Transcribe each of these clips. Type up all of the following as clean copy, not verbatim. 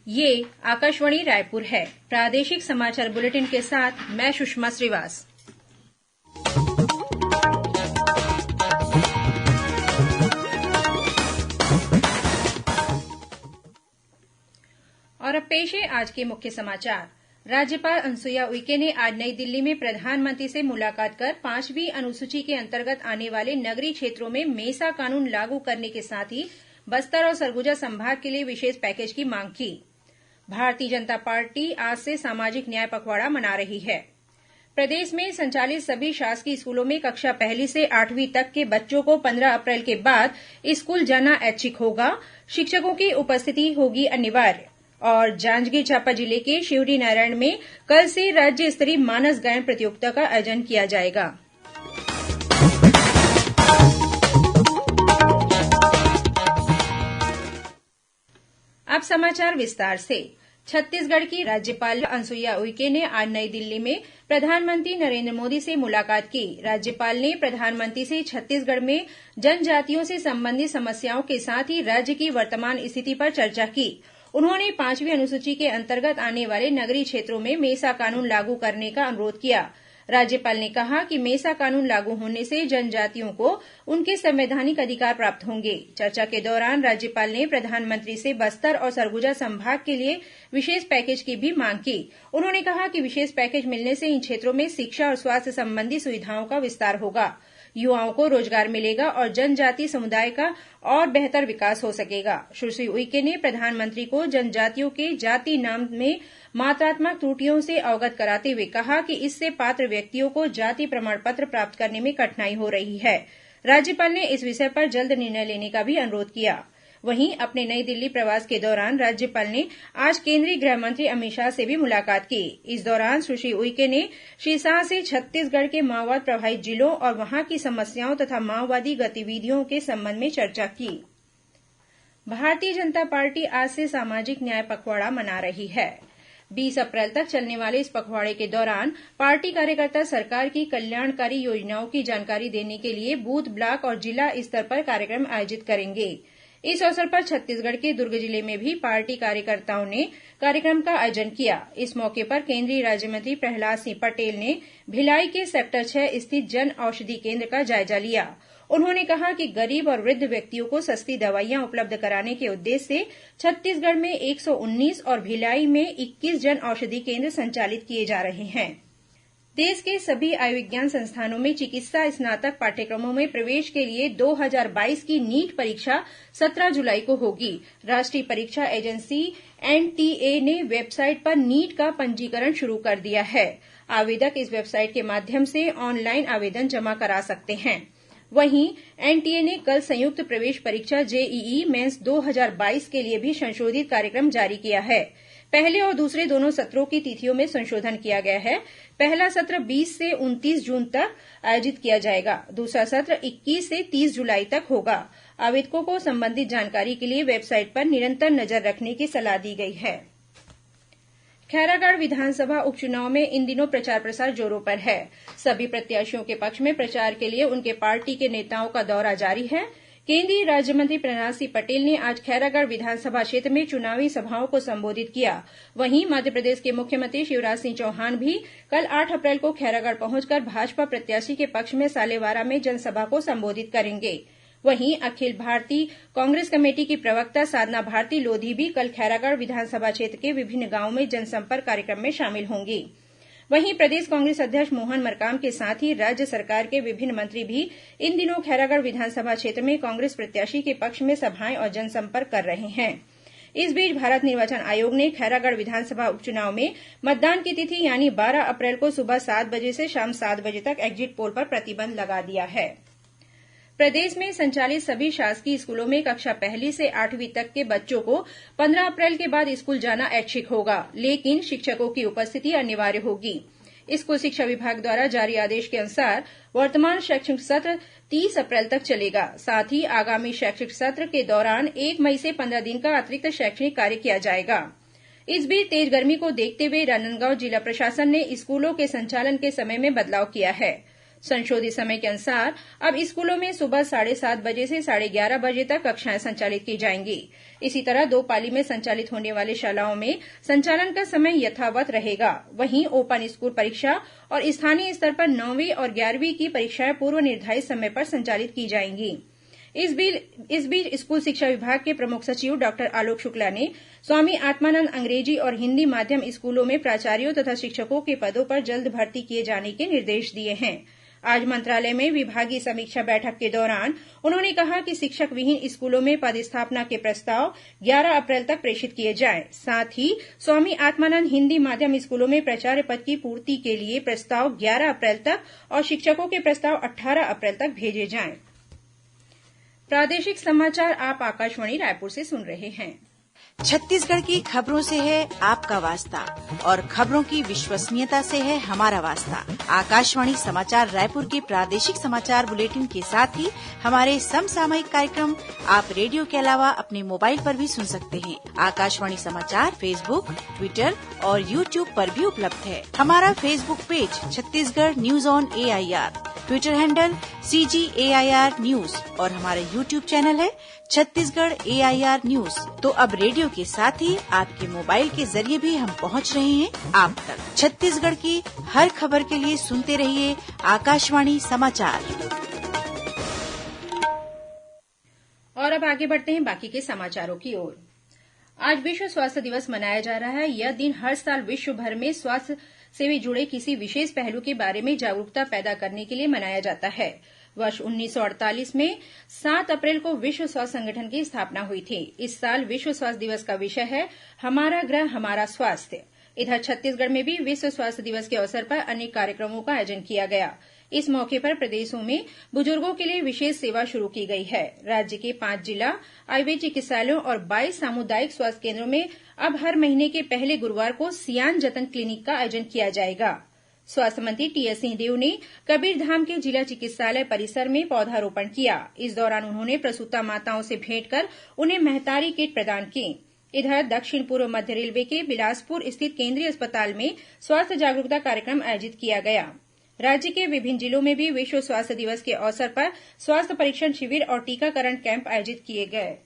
ये आकाशवाणी रायपुर है। प्रादेशिक समाचार बुलेटिन के साथ मैं सुषमा श्रीवास। और अब पेश है आज के मुख्य समाचार। राज्यपाल अनुसुईया उइके ने आज नई दिल्ली में प्रधानमंत्री से मुलाकात कर 5वीं अनुसूची के अंतर्गत आने वाले नगरीय क्षेत्रों में मेसा कानून लागू करने के साथ ही बस्तर और सरगुजा संभाग के लिए विशेष पैकेज की मांग की। भारतीय जनता पार्टी आज से सामाजिक न्याय पखवाड़ा मना रही है। प्रदेश में संचालित सभी शासकीय स्कूलों में कक्षा 1 से 8वीं तक के बच्चों को 15 अप्रैल के बाद स्कूल जाना ऐच्छिक होगा। शिक्षकों की उपस्थिति होगी अनिवार्य। और जांजगीर चांपा जिले के शिवरी नारायण में कल से राज्य स्तरीय मानस गायन प्रतियोगिता का आयोजन किया जाएगा। अब समाचार विस्तार से। छत्तीसगढ़ की राज्यपाल अनुसुईया उइके ने आज नई दिल्ली में प्रधानमंत्री नरेंद्र मोदी से मुलाकात की। राज्यपाल ने प्रधानमंत्री से छत्तीसगढ़ में जनजातियों से संबंधित समस्याओं के साथ ही राज्य की वर्तमान स्थिति पर चर्चा की। उन्होंने 5वीं अनुसूची के अंतर्गत आने वाले नगरीय क्षेत्रों में मेसा कानून लागू करने का अनुरोध किया। राज्यपाल ने कहा कि मेसा कानून लागू होने से जनजातियों को उनके संवैधानिक अधिकार प्राप्त होंगे। चर्चा के दौरान राज्यपाल ने प्रधानमंत्री से बस्तर और सरगुजा संभाग के लिए विशेष पैकेज की भी मांग की। उन्होंने कहा कि विशेष पैकेज मिलने से इन क्षेत्रों में शिक्षा और स्वास्थ्य संबंधी सुविधाओं का विस्तार होगा, युवाओं को रोजगार मिलेगा और जनजातीय समुदाय का और बेहतर विकास हो सकेगा। सुश्री उइके ने प्रधानमंत्री को जनजातियों के जाति नाम में मात्रात्मक त्रुटियों से अवगत कराते हुए कहा कि इससे पात्र व्यक्तियों को जाति प्रमाण पत्र प्राप्त करने में कठिनाई हो रही है। राज्यपाल ने इस विषय पर जल्द निर्णय लेने का भी अनुरोध किया। वहीं अपने नई दिल्ली प्रवास के दौरान राज्यपाल ने आज केंद्रीय गृह मंत्री अमित शाह से भी मुलाकात की। इस दौरान सुश्री उइके ने श्री शाह से छत्तीसगढ़ के माओवाद प्रभावित जिलों और वहां की समस्याओं तथा माओवादी गतिविधियों के संबंध में चर्चा की। भारतीय जनता पार्टी आज से सामाजिक न्याय पखवाड़ा मना रही है। 20 अप्रैल तक चलने वाले इस पखवाड़े के दौरान पार्टी कार्यकर्ता सरकार की कल्याणकारी योजनाओं की जानकारी देने के लिए बूथ, ब्लॉक और जिला स्तर पर कार्यक्रम आयोजित करेंगे। इस अवसर पर छत्तीसगढ़ के दुर्ग जिले में भी पार्टी कार्यकर्ताओं ने कार्यक्रम का आयोजन किया। इस मौके पर केंद्रीय राज्यमंत्री प्रहलाद सिंह पटेल ने भिलाई के सेक्टर 6 स्थित जन औषधि केंद्र का जायजा लिया। उन्होंने कहा कि गरीब और वृद्ध व्यक्तियों को सस्ती दवाइयां उपलब्ध कराने के उद्देश्य से छत्तीसगढ़ में 119 और भिलाई में 21 जन औषधि केंद्र संचालित किए जा रहे हैं। देश के सभी आयुर्विज्ञान संस्थानों में चिकित्सा स्नातक पाठ्यक्रमों में प्रवेश के लिए 2022 की नीट परीक्षा 17 जुलाई को होगी। राष्ट्रीय परीक्षा एजेंसी एनटीए ने वेबसाइट पर नीट का पंजीकरण शुरू कर दिया है। आवेदक इस वेबसाइट के माध्यम से ऑनलाइन आवेदन जमा करा सकते हैं। वहीं एनटीए ने कल संयुक्त प्रवेश परीक्षा जेईई मेंस 2022 के लिए भी संशोधित कार्यक्रम जारी किया है। पहले और दूसरे दोनों सत्रों की तिथियों में संशोधन किया गया है। पहला सत्र 20 से 29 जून तक आयोजित किया जाएगा। दूसरा सत्र 21 से 30 जुलाई तक होगा। आवेदकों को संबंधित जानकारी के लिए वेबसाइट पर निरंतर नजर रखने की सलाह दी गई है। खैरागढ़ विधानसभा उपचुनाव में इन दिनों प्रचार प्रसार जोरों पर है। सभी प्रत्याशियों के पक्ष में प्रचार के लिए उनके पार्टी के नेताओं का दौरा जारी है। केंद्रीय राज्यमंत्री प्रहलाद सिंह पटेल ने आज खैरागढ़ विधानसभा क्षेत्र में चुनावी सभाओं को संबोधित किया। वहीं मध्यप्रदेश के मुख्यमंत्री शिवराज सिंह चौहान भी कल 8 अप्रैल को खैरागढ़ पहुंचकर भाजपा प्रत्याशी के पक्ष में सालेवारा में जनसभा को संबोधित करेंगे। वहीं अखिल भारतीय कांग्रेस कमेटी की प्रवक्ता साधना भारती लोधी भी कल खैरागढ़ विधानसभा क्षेत्र के विभिन्न गांवों में जनसंपर्क कार्यक्रम में शामिल होंगी। वहीं प्रदेश कांग्रेस अध्यक्ष मोहन मरकाम के साथ ही राज्य सरकार के विभिन्न मंत्री भी इन दिनों खैरागढ़ विधानसभा क्षेत्र में कांग्रेस प्रत्याशी के पक्ष में सभाएं और जनसंपर्क कर रहे हैं। इस बीच भारत निर्वाचन आयोग ने खैरागढ़ विधानसभा उपचुनाव में मतदान की तिथि यानी 12 अप्रैल को सुबह 7 बजे से शाम 7 बजे तक एग्जिट पोल पर प्रतिबंध लगा दिया है। प्रदेश में संचालित सभी शासकीय स्कूलों में कक्षा 1 से 8वीं तक के बच्चों को 15 अप्रैल के बाद स्कूल जाना ऐच्छिक होगा, लेकिन शिक्षकों की उपस्थिति अनिवार्य होगी। स्कूल शिक्षा विभाग द्वारा जारी आदेश के अनुसार वर्तमान शैक्षणिक सत्र 30 अप्रैल तक चलेगा। साथ ही आगामी शैक्षणिक सत्र के दौरान 1 मई से 15 दिन का अतिरिक्त शैक्षणिक कार्य किया जाएगा। इस बीच तेज गर्मी को देखते हुए राजनांदगांव जिला प्रशासन ने स्कूलों के संचालन के समय में बदलाव किया है। संशोधित समय के अनुसार अब स्कूलों में सुबह 7:30 बजे से 11:30 बजे तक कक्षाएं संचालित की जाएंगी। इसी तरह 2 पाली में संचालित होने वाली शालाओं में संचालन का समय यथावत रहेगा। वहीं ओपन स्कूल परीक्षा और स्थानीय स्तर पर 9वीं और 11वीं की परीक्षाएं पूर्व निर्धारित समय पर संचालित की जाएंगी। इस बीच स्कूल शिक्षा विभाग के प्रमुख सचिव डॉक्टर आलोक शुक्ला ने स्वामी आत्मानंद अंग्रेजी और हिंदी माध्यम स्कूलों में प्राचार्यों तथा शिक्षकों के पदों पर जल्द भर्ती किए जाने के निर्देश दिए हैं। आज मंत्रालय में विभागीय समीक्षा बैठक के दौरान उन्होंने कहा कि शिक्षक विहीन स्कूलों में पदस्थापना के प्रस्ताव 11 अप्रैल तक प्रेषित किए जाएं। साथ ही स्वामी आत्मानंद हिंदी माध्यम स्कूलों में प्राचार्य पद की पूर्ति के लिए प्रस्ताव 11 अप्रैल तक और शिक्षकों के प्रस्ताव 18 अप्रैल तक भेजे जाएं। प्रादेशिक समाचार आप आकाशवाणी रायपुर से सुन रहे हैं। छत्तीसगढ़ की खबरों से है आपका वास्ता और खबरों की विश्वसनीयता से है हमारा वास्ता। आकाशवाणी समाचार रायपुर के प्रादेशिक समाचार बुलेटिन के साथ ही हमारे समसामयिक कार्यक्रम आप रेडियो के अलावा अपने मोबाइल पर भी सुन सकते हैं। आकाशवाणी समाचार फेसबुक, ट्विटर और यूट्यूब पर भी उपलब्ध है। हमारा Facebook page Chhattisgarh news on AIR, Twitter handle CGAIR news और हमारा यूट्यूब चैनल है छत्तीसगढ़ AIR न्यूज। तो अब रेडियो के साथ ही आपके मोबाइल के जरिए भी हम पहुंच रहे हैं आप तक। छत्तीसगढ़ की हर खबर के लिए सुनते रहिए आकाशवाणी समाचार। और अब आगे बढ़ते हैं बाकी के समाचारों की ओर। आज विश्व स्वास्थ्य दिवस मनाया जा रहा है। यह दिन हर साल विश्व भर में स्वास्थ्य से जुड़े किसी विशेष पहलू के बारे में जागरूकता पैदा करने के लिए मनाया जाता है। वर्ष 1948 में 7 अप्रैल को विश्व स्वास्थ्य संगठन की स्थापना हुई थी। इस साल विश्व स्वास्थ्य दिवस का विषय है हमारा ग्रह हमारा स्वास्थ्य। इधर छत्तीसगढ़ में भी विश्व स्वास्थ्य दिवस के अवसर पर अनेक कार्यक्रमों का आयोजन किया गया। इस मौके पर प्रदेशों में बुजुर्गों के लिए विशेष सेवा शुरू की गई है। राज्य के 5 जिला आयुर्वेद चिकित्सालयों और 22 सामुदायिक स्वास्थ्य केंद्रों में अब हर महीने के पहले गुरुवार को सियान जतन क्लिनिक का आयोजन किया जाएगा। स्वास्थ्य मंत्री टीएस सिंहदेव ने कबीरधाम के जिला चिकित्सालय परिसर में पौधारोपण किया। इस दौरान उन्होंने प्रसूता माताओं से भेंट कर उन्हें महतारी किट प्रदान की। इधर दक्षिण पूर्व मध्य रेलवे के बिलासपुर स्थित केंद्रीय अस्पताल में स्वास्थ्य जागरूकता कार्यक्रम आयोजित किया गया। राज्य के विभिन्न जिलों में भी विश्व स्वास्थ्य दिवस के अवसर पर स्वास्थ्य परीक्षण शिविर और टीकाकरण कैंप आयोजित किए गए।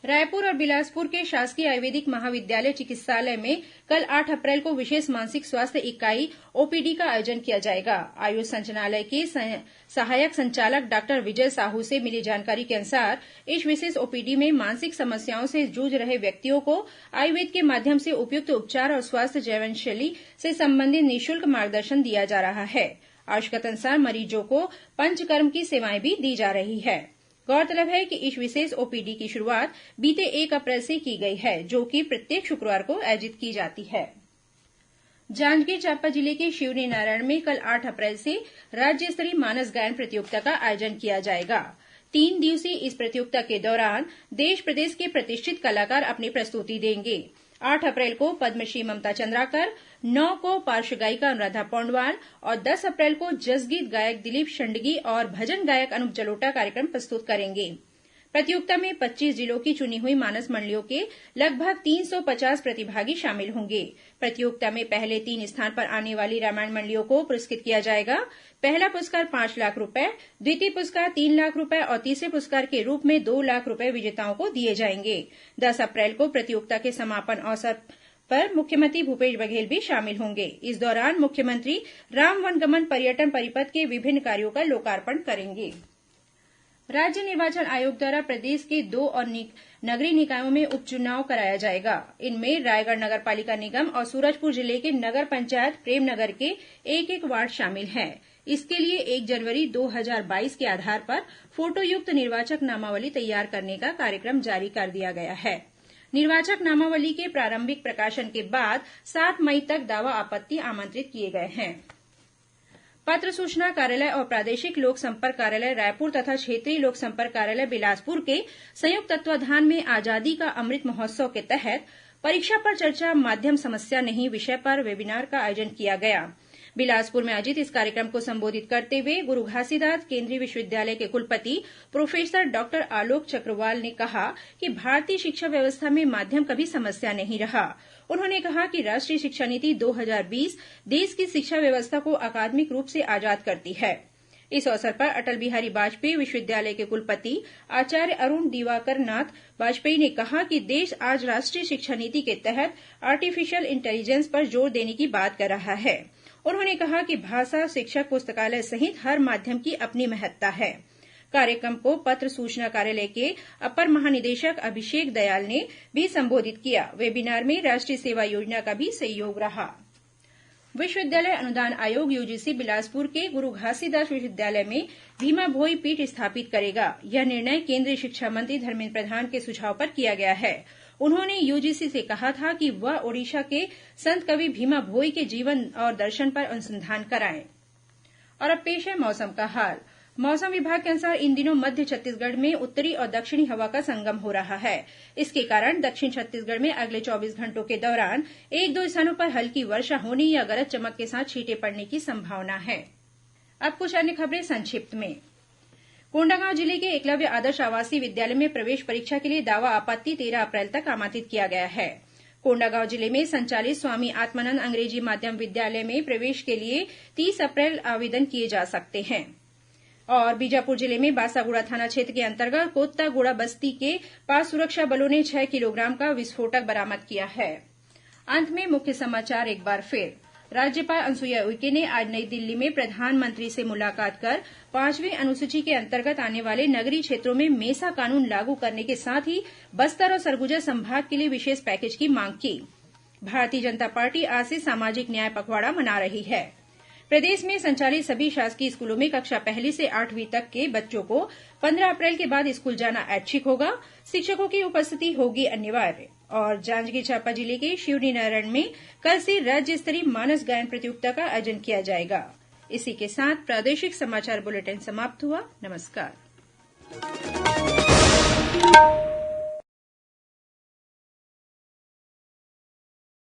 रायपुर और बिलासपुर के शासकीय आयुर्वेदिक महाविद्यालय चिकित्सालय में कल 8 अप्रैल को विशेष मानसिक स्वास्थ्य इकाई OPD का आयोजन किया जाएगा। आयुष संचालनालय के सहायक संचालक डॉक्टर विजय साहू से मिली जानकारी के अनुसार इस विशेष OPD में मानसिक समस्याओं से जूझ रहे व्यक्तियों को आयुर्वेद के माध्यम से उपयुक्त उपचार और स्वास्थ्य जीवनशैली से संबंधित निःशुल्क मार्गदर्शन दिया जा रहा है। आवश्यकता अनुसार मरीजों को पंचकर्म की सेवाएं भी दी जा रही है। गौरतलब है कि इस विशेष OPD की शुरुआत बीते 1 अप्रैल से की गई है, जो कि प्रत्येक शुक्रवार को आयोजित की जाती है। जांजगीर चांपा जिले के शिवरी नारायण में कल 8 अप्रैल से राज्य स्तरीय मानस गायन प्रतियोगिता का आयोजन किया जाएगा। 3 दिवसीय इस प्रतियोगिता के दौरान देश प्रदेश के प्रतिष्ठित कलाकार अपनी प्रस्तुति देंगे। 8 अप्रैल को पद्मश्री ममता चंद्राकर, 9 को पार्श्व गायिका अनुराधा पौंडवाल और 10 अप्रैल को जसगीत गायक दिलीप शंडगी और भजन गायक अनूप जलोटा कार्यक्रम प्रस्तुत करेंगे। प्रतियोगिता में 25 जिलों की चुनी हुई मानस मंडलियों के लगभग 350 प्रतिभागी शामिल होंगे। प्रतियोगिता में पहले 3 स्थान पर आने वाली रामायण मंडलियों को पुरस्कृत किया जाएगा। पहला पुरस्कार 5 लाख रुपए, द्वितीय पुरस्कार 3 लाख रुपए और तीसरे पुरस्कार के रूप में 2 लाख रुपए विजेताओं को दिए जाएंगे। 10 अप्रैल को प्रतियोगिता के समापन अवसर पर मुख्यमंत्री भूपेश बघेल भी शामिल होंगे। इस दौरान मुख्यमंत्री राम वनगमन पर्यटन परिपथ के विभिन्न कार्यों का लोकार्पण करेंगे। राज्य निर्वाचन आयोग द्वारा प्रदेश के 2 और नगरीय निकायों में उपचुनाव कराया जाएगा। इनमें रायगढ़ नगर पालिका निगम और सूरजपुर जिले के नगर पंचायत प्रेमनगर के 1-1 वार्ड शामिल हैं। इसके लिए 1 जनवरी 2022 के आधार पर फोटोयुक्त निर्वाचक नामावली तैयार करने का कार्यक्रम जारी कर दिया गया है। निर्वाचक नामावली के प्रारंभिक प्रकाशन के बाद 7 मई तक दावा आपत्ति आमंत्रित किए गए हैं। पत्र सूचना कार्यालय और प्रादेशिक लोक संपर्क कार्यालय रायपुर तथा क्षेत्रीय लोक संपर्क कार्यालय बिलासपुर के संयुक्त तत्वाधान में आजादी का अमृत महोत्सव के तहत परीक्षा पर चर्चा माध्यम समस्या नहीं विषय पर वेबिनार का आयोजन किया गया। बिलासपुर में आयोजित इस कार्यक्रम को संबोधित करते हुए गुरु घासीदास केंद्रीय विश्वविद्यालय के कुलपति प्रोफेसर डॉक्टर आलोक चक्रवाल ने कहा कि भारतीय शिक्षा व्यवस्था में माध्यम कभी समस्या नहीं रहा। उन्होंने कहा कि राष्ट्रीय शिक्षा नीति 2020 देश की शिक्षा व्यवस्था को अकादमिक रूप से आजाद करती है। इस अवसर पर अटल बिहारी वाजपेयी विश्वविद्यालय के कुलपति आचार्य अरुण दिवाकर नाथ वाजपेयी ने कहा कि देश आज राष्ट्रीय शिक्षा नीति के तहत आर्टिफिशियल इंटेलिजेंस पर जोर देने की बात कर रहा है। उन्होंने कहा कि भाषा, शिक्षक, पुस्तकालय सहित हर माध्यम की अपनी महत्ता है। कार्यक्रम को पत्र सूचना कार्यालय के अपर महानिदेशक अभिषेक दयाल ने भी संबोधित किया। वेबिनार में राष्ट्रीय सेवा योजना का भी सहयोग रहा। विश्वविद्यालय अनुदान आयोग यूजीसी बिलासपुर के गुरु घासीदास विश्वविद्यालय में भीमा भोई पीठ स्थापित करेगा। यह निर्णय केंद्रीय शिक्षा मंत्री धर्मेन्द्र प्रधान के सुझाव पर किया गया है। उन्होंने यूजीसी से कहा था कि वह ओडिशा के संत कवि भीमा भोई के जीवन और दर्शन पर अनुसंधान कराएं। और अब पेश है मौसम का हाल। मौसम विभाग के अनुसार इन दिनों मध्य छत्तीसगढ़ में उत्तरी और दक्षिणी हवा का संगम हो रहा है। इसके कारण दक्षिण छत्तीसगढ़ में अगले 24 घंटों के दौरान 1-2 स्थानों पर हल्की वर्षा होने या गरज चमक के साथ छींटे पड़ने की संभावना है। अब कुछ अन्य खबरें संक्षिप्त में। कोंडागांव जिले के एकलव्य आदर्श आवासीय विद्यालय में प्रवेश परीक्षा के लिए दावा आपत्ति 13 अप्रैल तक आमंत्रित किया गया है। कोंडागांव जिले में संचालित स्वामी आत्मानंद अंग्रेजी माध्यम विद्यालय में प्रवेश के लिए 30 अप्रैल आवेदन किए जा सकते हैं। और बीजापुर जिले में बासागुड़ा थाना क्षेत्र के अंतर्गत कोत्तागुड़ा बस्ती के पास सुरक्षा बलों ने 6 किलोग्राम का विस्फोटक बरामद किया है। अंत में मुख्य समाचार एक बार फिर। राज्यपाल अनुसुईया उइके ने आज नई दिल्ली में प्रधानमंत्री से मुलाकात कर 5वीं अनुसूची के अंतर्गत आने वाले नगरीय क्षेत्रों में मेसा कानून लागू करने के साथ ही बस्तर और सरगुजा संभाग के लिए विशेष पैकेज की मांग की। भारतीय जनता पार्टी आज से सामाजिक न्याय पखवाड़ा मना रही है। प्रदेश में संचालित सभी शासकीय स्कूलों में कक्षा 1 से 8वीं तक के बच्चों को 15 अप्रैल के बाद स्कूल जाना ऐच्छिक होगा। शिक्षकों की उपस्थिति होगी अनिवार्य। और जांजगीर चांपा जिले के शिवरीनारायण में कल से राज्य स्तरीय मानस गायन प्रतियोगिता का आयोजन किया जाएगा। इसी के साथ प्रादेशिक समाचार बुलेटिन समाप्त हुआ। नमस्कार।